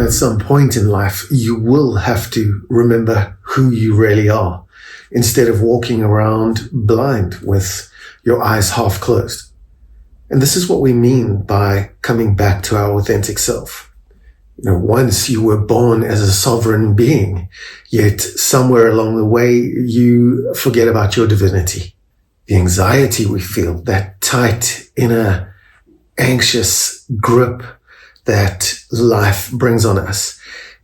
at some point in life, you will have to remember who you really are instead of walking around blind with your eyes half closed. And this is what we mean by coming back to our authentic self. Once you were born as a sovereign being, yet somewhere along the way, you forget about your divinity. The anxiety we feel, that tight inner anxious grip that life brings on us,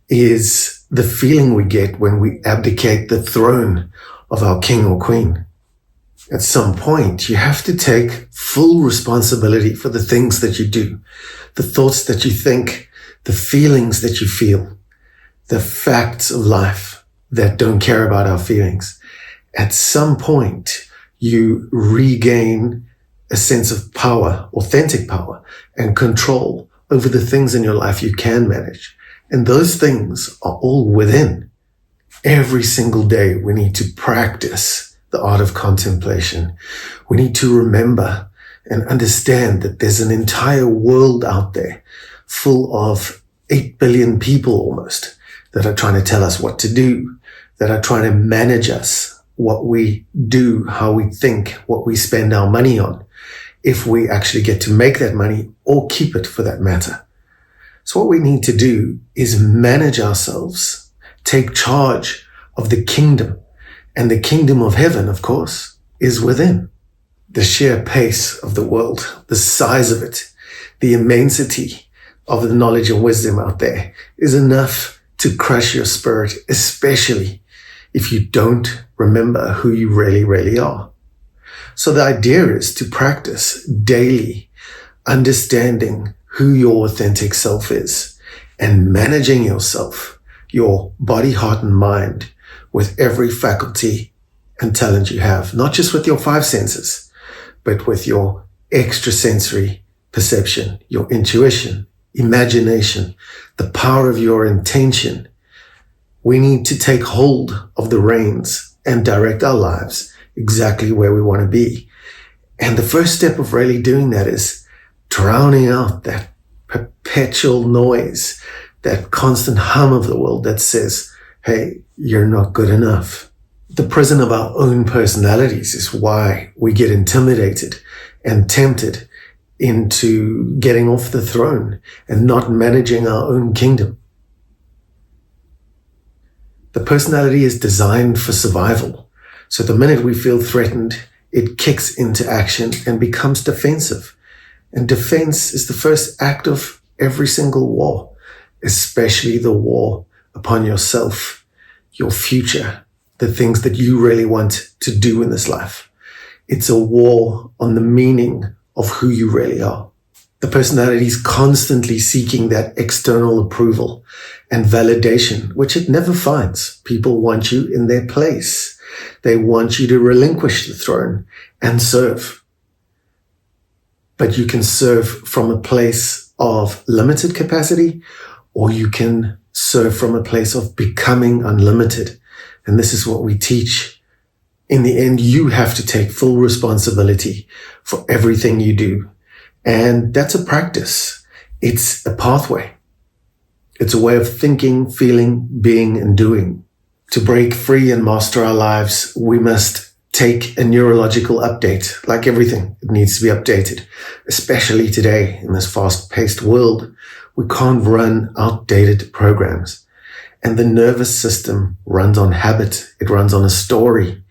is the feeling we get when we abdicate the throne of our king or queen. At some point, you have to take full responsibility for the things that you do, the thoughts that you think, the feelings that you feel, the facts of life that don't care about our feelings. At some point, you regain a sense of power, authentic power, and control over the things in your life you can manage. And those things are all within. Every single day, we need to practice the art of contemplation. We need to remember and understand that there's an entire world out there full of 8 billion people almost that are trying to tell us what to do, that are trying to manage us, what we do, how we think, what we spend our money on, if we actually get to make that money or keep it for that matter. So what we need to do is manage ourselves, take charge of the kingdom. And the kingdom of heaven, of course, is within. The sheer pace of the world, the size of it, the immensity of the knowledge and wisdom out there is enough to crush your spirit, especially if you don't remember who you really, really are. So the idea is to practice daily understanding who your authentic self is and managing yourself, your body, heart, and mind with every faculty and talent you have, not just with your 5 senses, but with your extrasensory perception, your intuition, imagination, the power of your intention. We need to take hold of the reins and direct our lives exactly where we want to be. And the first step of really doing that is drowning out that perpetual noise, that constant hum of the world that says, hey, you're not good enough. The prison of our own personalities is why we get intimidated and tempted into getting off the throne and not managing our own kingdom. The personality is designed for survival. So the minute we feel threatened, it kicks into action and becomes defensive. And defense is the first act of every single war, especially the war upon yourself, your future, the things that you really want to do in this life. It's a war on the meaning of who you really are. The personality is constantly seeking that external approval and validation, which it never finds. People want you in their place. They want you to relinquish the throne and serve. But you can serve from a place of limited capacity, or you can serve from a place of becoming unlimited. And this is what we teach. In the end, you have to take full responsibility for everything you do. And that's a practice. It's a pathway. It's a way of thinking, feeling, being, and doing. To break free and master our lives, we must take a neurological update. Like everything, it needs to be updated. Especially today, in this fast-paced world, we can't run outdated programs. And the nervous system runs on habit. It runs on a story,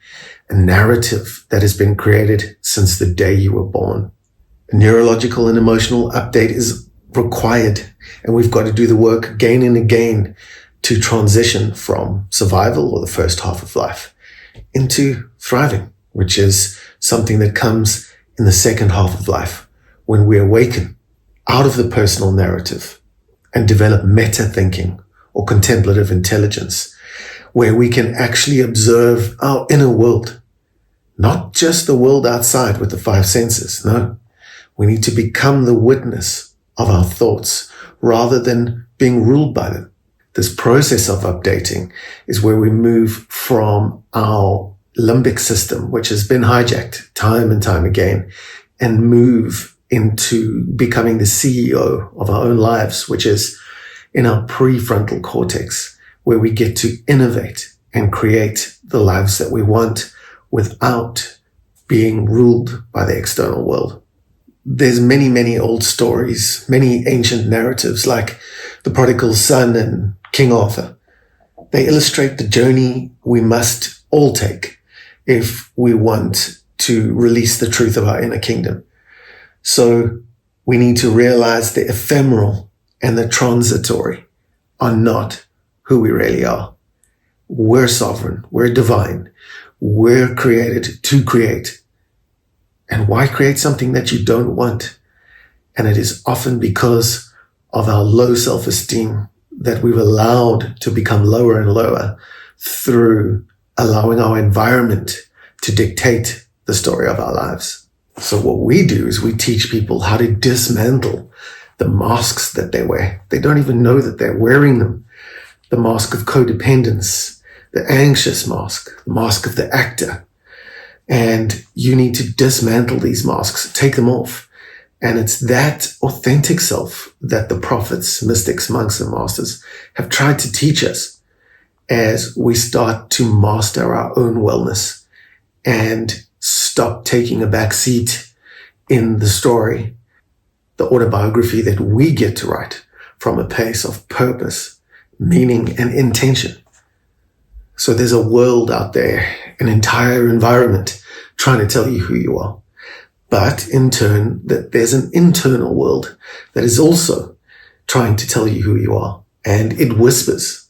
a narrative that has been created since the day you were born. A neurological and emotional update is required, and we've got to do the work again and again to transition from survival, or the first half of life, into thriving, which is something that comes in the second half of life, when we awaken out of the personal narrative and develop meta thinking or contemplative intelligence, where we can actually observe our inner world, not just the world outside with the 5 senses. No, we need to become the witness of our thoughts rather than being ruled by them. This process of updating is where we move from our limbic system, which has been hijacked time and time again, and move into becoming the CEO of our own lives, which is in our prefrontal cortex, where we get to innovate and create the lives that we want without being ruled by the external world. There's many, many old stories, many ancient narratives like the prodigal son and King Arthur. They illustrate the journey we must all take if we want to release the truth of our inner kingdom. So we need to realize the ephemeral and the transitory are not who we really are. We're sovereign. We're divine. We're created to create. And why create something that you don't want? And it is often because of our low self-esteem that we've allowed to become lower and lower through allowing our environment to dictate the story of our lives. So what we do is we teach people how to dismantle the masks that they wear. They don't even know that they're wearing them. The mask of codependence, the anxious mask, the mask of the actor. And you need to dismantle these masks, take them off. And it's that authentic self that the prophets, mystics, monks, and masters have tried to teach us as we start to master our own wellness and stop taking a back seat in the story, the autobiography that we get to write from a place of purpose, meaning, and intention. So there's a world out there, an entire environment trying to tell you who you are. But in turn, that there's an internal world that is also trying to tell you who you are. And it whispers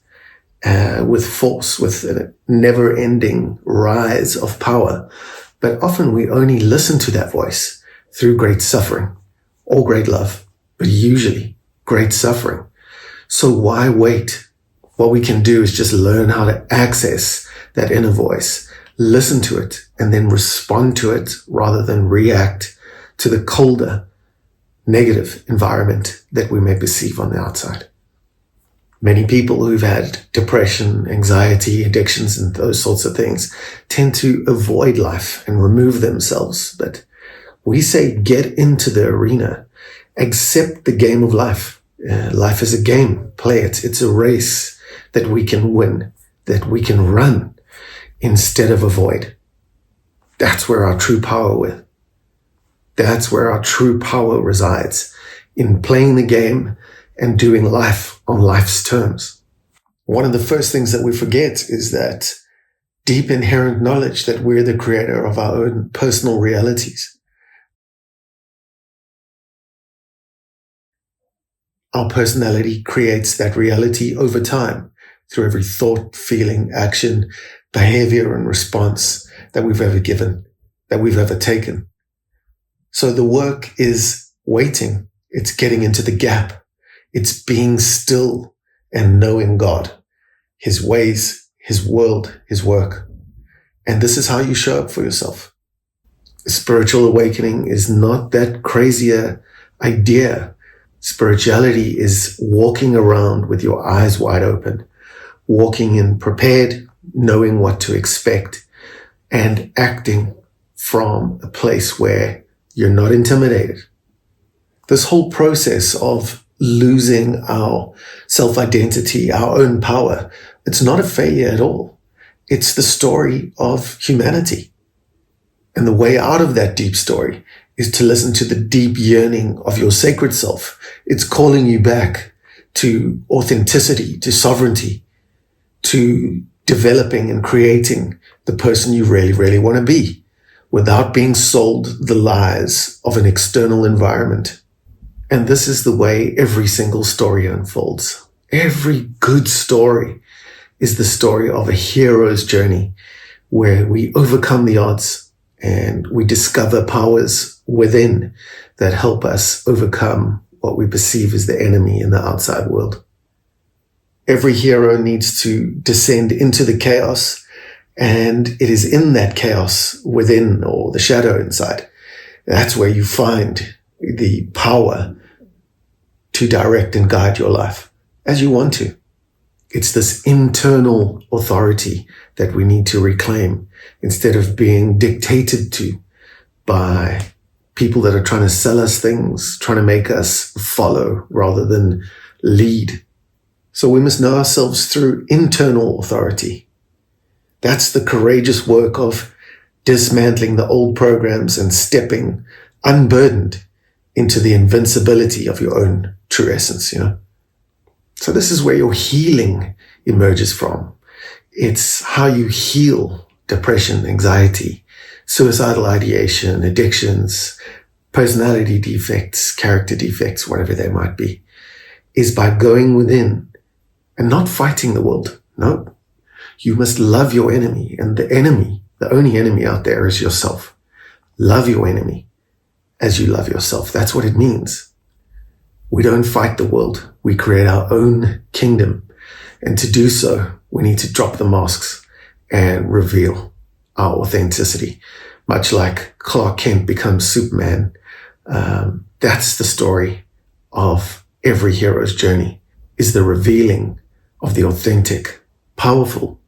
with force, with a never-ending rise of power. But often we only listen to that voice through great suffering or great love, but usually great suffering. So why wait? What we can do is just learn how to access that inner voice, listen to it, and then respond to it rather than react to the colder, negative environment that we may perceive on the outside. Many people who've had depression, anxiety, addictions, and those sorts of things tend to avoid life and remove themselves. But we say get into the arena, accept the game of life. Life is a game, play it. It's a race that we can win, that we can run instead of avoid. That's where our true power is. That's where our true power resides, in playing the game and doing life on life's terms. One of the first things that we forget is that deep inherent knowledge that we're the creator of our own personal realities. Our personality creates that reality over time through every thought, feeling, action, behavior, and response that we've ever given, that we've ever taken. So the work is waiting. It's getting into the gap. It's being still and knowing God, His ways, His world, His work. And this is how you show up for yourself. Spiritual awakening is not that crazier idea. Spirituality is walking around with your eyes wide open, walking in prepared, knowing what to expect, and acting from a place where you're not intimidated. This whole process of losing our self-identity, our own power, it's not a failure at all. It's the story of humanity. And the way out of that deep story is to listen to the deep yearning of your sacred self. It's calling you back to authenticity, to sovereignty, to developing and creating the person you really, really want to be without being sold the lies of an external environment. And this is the way every single story unfolds. Every good story is the story of a hero's journey where we overcome the odds and we discover powers within that help us overcome what we perceive as the enemy in the outside world. Every hero needs to descend into the chaos, and it is in that chaos within, or the shadow inside, that's where you find the power to direct and guide your life as you want to. It's this internal authority that we need to reclaim instead of being dictated to by people that are trying to sell us things, trying to make us follow rather than lead. So we must know ourselves through internal authority. That's the courageous work of dismantling the old programs and stepping unburdened into the invincibility of your own true essence, So this is where your healing emerges from. It's how you heal depression, anxiety, suicidal ideation, addictions, personality defects, character defects, whatever they might be, is by going within and not fighting the world. No, you must love your enemy, and the only enemy out there is yourself. Love your enemy as you love yourself. That's what it means. We don't fight the world. We create our own kingdom. And to do so, we need to drop the masks and reveal our authenticity. Much like Clark Kent becomes Superman. That's the story of every hero's journey, is the revealing of the authentic, powerful,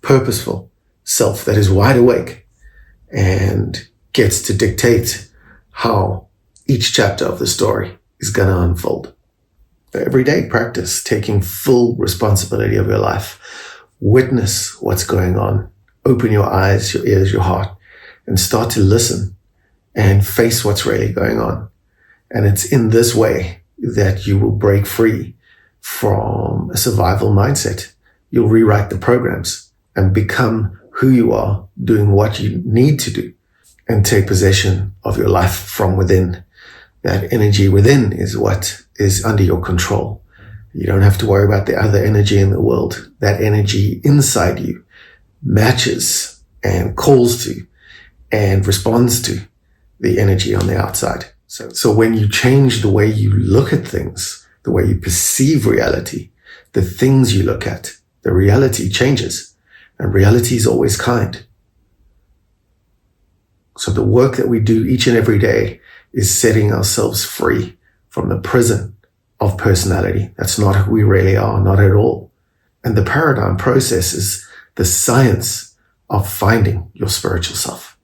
purposeful self that is wide awake and gets to dictate how each chapter of the story is going to unfold. Everyday practice, taking full responsibility of your life. Witness what's going on. Open your eyes, your ears, your heart, and start to listen and face what's really going on. And it's in this way that you will break free from a survival mindset. You'll rewrite the programs and become who you are, doing what you need to do, and take possession of your life from within. That energy within is what is under your control. You don't have to worry about the other energy in the world. That energy inside you matches and calls to and responds to the energy on the outside. So when you change the way you look at things, the way you perceive reality, the things you look at, the reality changes. And reality is always kind. So the work that we do each and every day is setting ourselves free from the prison of personality. That's not who we really are, not at all. And the paradigm process is the science of finding your spiritual self.